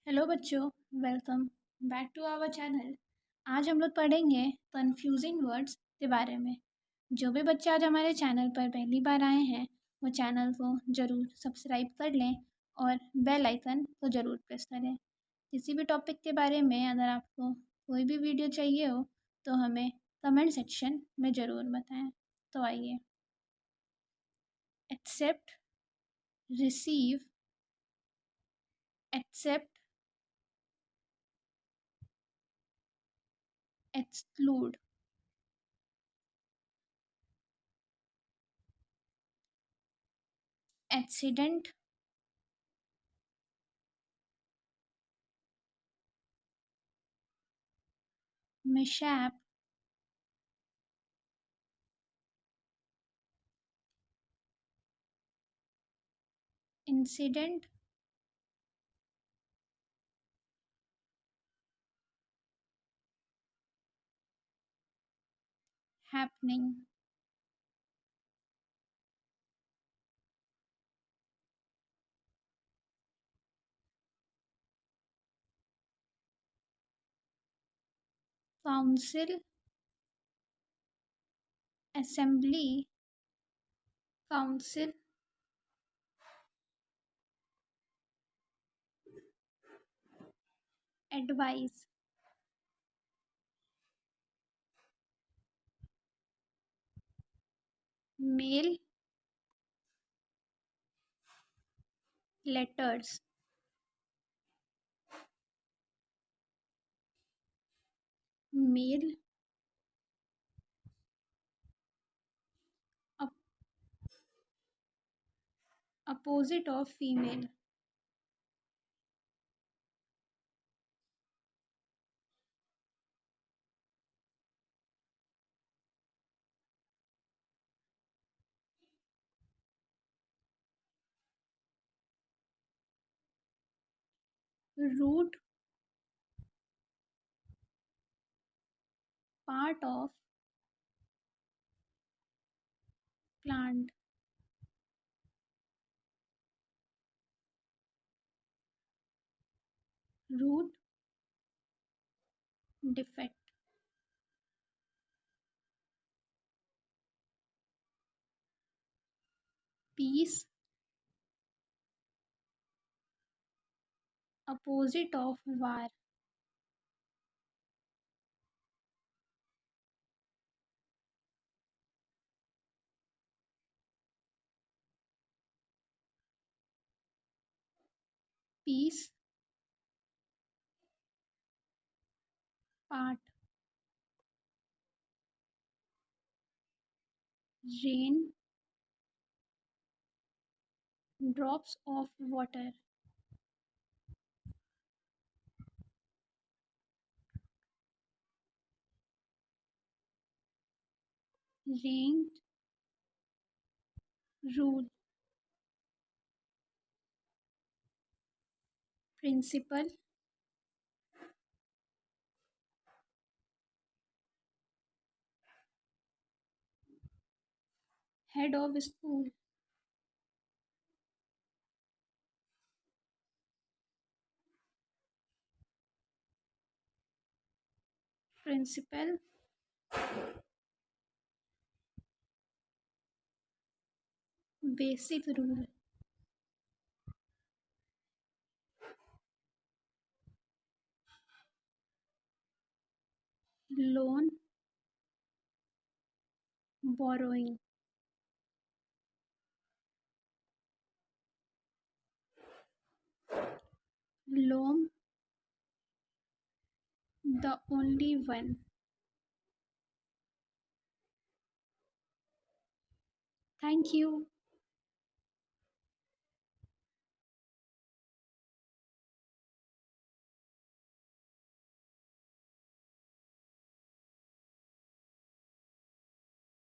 Hello बच्चों, welcome back to our channel. आज हम लोग पढ़ेंगे कन्फ्यूजिंग वर्ड्स के बारे में। जो भी बच्चे आज हमारे चैनल पर पहली बार आए हैं वो चैनल को ज़रूर सब्सक्राइब कर लें और बेल आइकन को ज़रूर प्रेस करें। किसी भी टॉपिक के बारे में अगर आपको कोई भी वीडियो चाहिए हो तो हमें कमेंट सेक्शन में ज़रूर बताएं। तो आइए, accept, receive, accept, exclude, accident, mishap, incident, happening, council, assembly, council, advice, mail, letters, male, op- opposite of female, root, part of plant, root, defect, peace, opposite of war, peace, part, rain, drops of water, range, rule, principal, head of school, principal, basic rule, loan, borrowing, loam, the only one. Thank you.